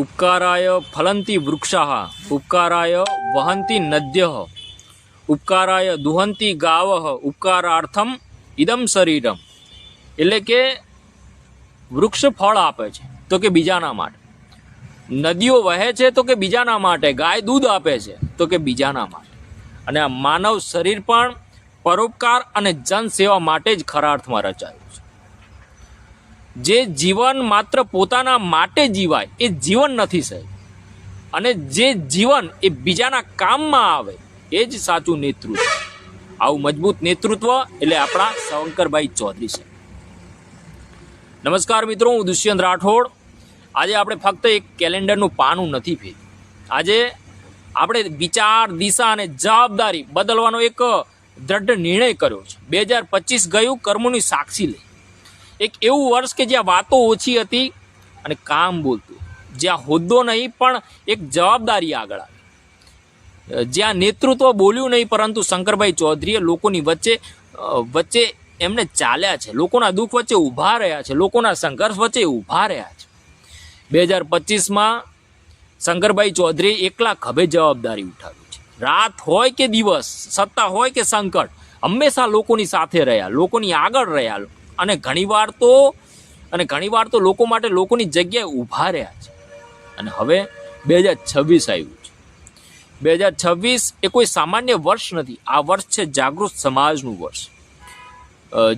ઉપકારાય ફલંતી વૃક્ષાઃ ઉપકારાય વહંતી નદ્યઃ ઉપકારાય દુહંતી ગાવઃ ઉપકારાર્થમ ઇદમ શરીરમ. એટલે કે વૃક્ષ ફળ આપે છે તો કે બીજાના માટે, નદીઓ વહે છે તો કે બીજાના માટે, ગાય દૂધ આપે છે તો કે બીજાના માટે, અને આ માનવ શરીર પણ પરોપકાર અને જનસેવા માટે જ ખરા અર્થમાં રચાયું છે. જે જીવન માત્ર પોતાના માટે જીવાય એ જીવન નથી સાહેબ, અને જે જીવન એ બીજાના કામમાં આવે એ જ સાચું નેતૃત્વ. આવું મજબૂત નેતૃત્વ એટલે આપણા શંકરભાઈ ચૌધરી છે. નમસ્કાર મિત્રો, હું દુષ્યંત રાઠોડ. આજે આપણે ફક્ત એક કેલેન્ડરનું પાનું નથી ફેર્યું. આજે આપણે વિચાર, દિશા અને જવાબદારી બદલવાનો એક દ્રઢ નિર્ણય કર્યો છે. 2025 ગયું કર્મોની સાક્ષી લઈ. એક એવું વર્ષ કે જ્યાં વાતો ઓછી હતી અને કામ બોલતું, જ્યાં હોદ્દો નહીં પણ એક જવાબદારી આગળ આવી, જ્યાં નેતૃત્વ બોલ્યું નહીં પરંતુ શંકરભાઈ ચૌધરીએ લોકોની વચ્ચે એમને ચાલ્યા છે, લોકોના દુઃખ વચ્ચે ઊભા રહ્યા છે, લોકોના સંઘર્ષ વચ્ચે ઊભા રહ્યા છે. 2025માં શંકરભાઈ ચૌધરી એકલા ખભે જવાબદારી ઉઠાવી છે. રાત હોય કે દિવસ, સત્તા હોય કે સંકટ, હંમેશા લોકોની સાથે રહ્યા, લોકોની આગળ રહ્યા, અને ઘણીવાર તો લોકો માટે લોકોની જગ્યાએ ઊભા રહ્યા છે. અને હવે 2026 આવ્યું છે. 2026 એ કોઈ સામાન્ય વર્ષ નથી. આ વર્ષ છે જાગૃત સમાજનું વર્ષ,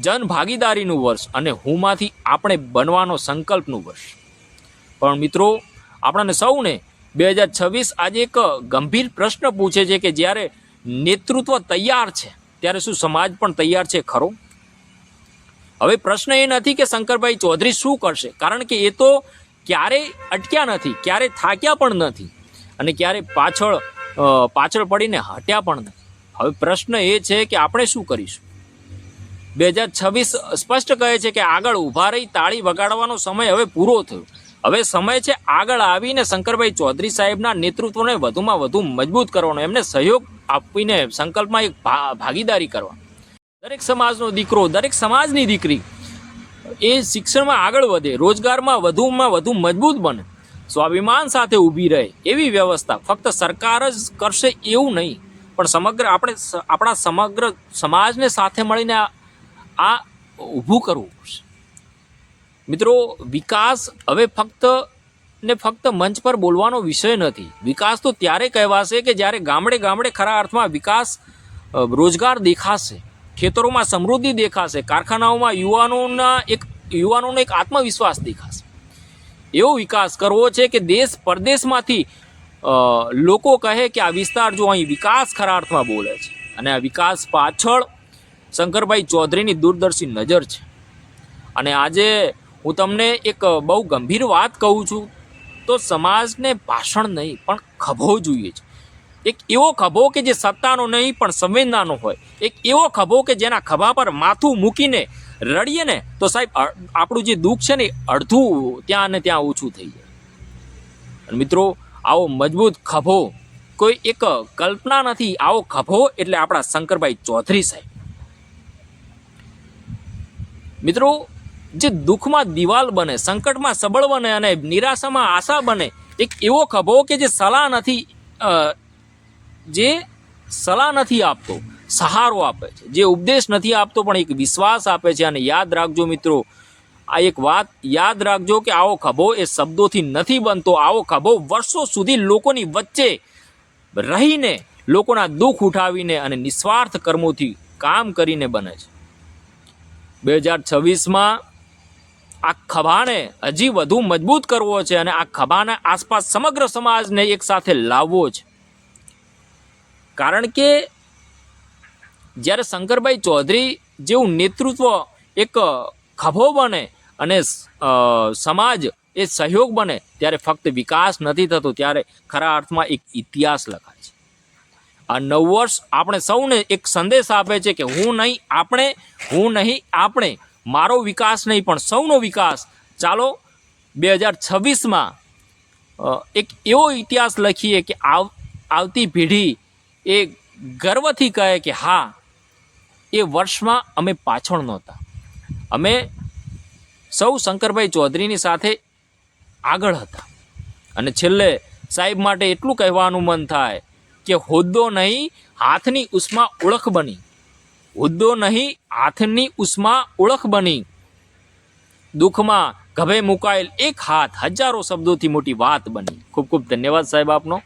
જન ભાગીદારીનું વર્ષ અને હુંમાંથી આપણે બનવાનો સંકલ્પનું વર્ષ. પણ મિત્રો, આપણને સૌને 2026 આજે એક ગંભીર પ્રશ્ન પૂછે છે કે જ્યારે નેતૃત્વ તૈયાર છે ત્યારે શું સમાજ પણ તૈયાર છે ખરો? હવે પ્રશ્ન એ નથી કે શંકરભાઈ ચૌધરી શું કરશે, કારણ કે એ તો ક્યારેય અટક્યા નથી, ક્યારે થાક્યા પણ નથી, અને ક્યારે પાછળ પડીને હટ્યા પણ નથી. હવે પ્રશ્ન એ છે કે આપણે શું કરીશું. 2026 સ્પષ્ટ કહે છે કે આગળ ઊભા રહી તાળી વગાડવાનો સમય હવે પૂરો થયો. હવે સમય છે આગળ આવીને શંકરભાઈ ચૌધરી સાહેબના નેતૃત્વને વધુમાં વધુ મજબૂત કરવાનો, એમને સહયોગ આપીને સંકલ્પમાં એક ભાગીદારી કરવા. દરેક સમાજનો દીકરો, દરેક સમાજની દીકરી એ શિક્ષણમાં આગળ વધે, રોજગારમાં વધુમાં વધુ મજબૂત બને, સ્વાભિમાન સાથે ઊભી રહે એવી વ્યવસ્થા ફક્ત સરકાર જ કરશે એવું નહીં, પણ આપણા સમગ્ર સમાજને સાથે મળીને આ ઊભું કરવું પડશે. મિત્રો, વિકાસ હવે ફક્ત મંચ પર બોલવાનો વિષય નથી. વિકાસ તો ત્યારે કહેવાશે કે જ્યારે ગામડે ગામડે ખરા અર્થમાં વિકાસ, રોજગાર દેખાશે, ખેતરોમાં સમૃદ્ધિ દેખાશે, કારખાનાઓમાં યુવાનોનો એક આત્મવિશ્વાસ દેખાશે. એવો વિકાસ કરવો છે કે દેશ પરદેશમાંથી લોકો કહે કે આ વિસ્તાર જો અહીં વિકાસ ખરા અર્થમાં બોલે છે. અને આ વિકાસ પાછળ શંકરભાઈ ચૌધરીની દૂરદર્શી નજર છે. અને આજે હું તમને એક બહુ ગંભીર વાત કહું છું તો સમાજને ભાષણ નહીં પણ ખભો જોઈએ છે. એક એવો ખભો કે જે સત્તાનો નહીં પણ સંવેદનાનો હોય, એક એવો ખભો કે જેના ખભા પર માથું મૂકીને રડીએ ને તો સાહેબ આપણું જે દુઃખ છે ને અડધું ત્યાં ને ત્યાં ઓછું થઈ જાય. અને મિત્રો, આવો મજબૂત ખભો કોઈ એક કલ્પના નથી. આવો ખભો એટલે આપણા શંકરભાઈ ચૌધરી સાહેબ. મિત્રો, જે દુઃખમાં દિવાલ બને, સંકટમાં સબળ બને અને નિરાશામાં આશા બને, એક એવો ખભો કે જે સલાહ નથી આપતો, સહારો આપે છે, જે ઉપદેશ નથી આપતો પણ એક વિશ્વાસ આપે છે. અને યાદ રાખજો મિત્રો, આ એક વાત યાદ રાખજો કે આવો ખભો એ શબ્દોથી નથી બનતો. આવો ખભો વર્ષો સુધી લોકોની વચ્ચે રહીને, લોકોના દુઃખ ઉઠાવીને અને નિસ્વાર્થ કર્મોથી કામ કરીને બને છે. 2026માં આ ખભાને હજી વધુ મજબૂત કરવો છે અને આ ખભાના આસપાસ સમગ્ર સમાજને એક સાથે લાવવો છે. કારણ કે જ્યારે શંકરભાઈ ચૌધરી જેવું નેતૃત્વ એક ખભો બને અને સમાજ એ સહયોગ બને ત્યારે ફક્ત વિકાસ નથી થતો, ત્યારે ખરા અર્થમાં એક ઇતિહાસ લખાય છે. આ નવ વર્ષ આપણે સૌને એક સંદેશ આપે છે કે હું નહીં આપણે, મારો વિકાસ નહીં પણ સૌનો વિકાસ. ચાલો 2026માં એક એવો ઇતિહાસ લખીએ કે આવતી પેઢી એ ગર્વથી કહે કે હા, એ વર્ષમાં અમે પાછળ નહોતા, અમે સૌ શંકરભાઈ ચૌધરીની સાથે આગળ હતા. અને છેલ્લે સાહેબ માટે એટલું કહેવાનું મન થાય કે હોદ્દો નહીં હાથની ઉષ્મા ઓળખ બની, હોદ્દો નહીં હાથની ઉષ્મા ઓળખ બની, દુઃખમાં ગભે મુકાયેલ એક હાથ હજારો શબ્દોથી મોટી વાત બની. ખૂબ ખૂબ ધન્યવાદ સાહેબ આપનો.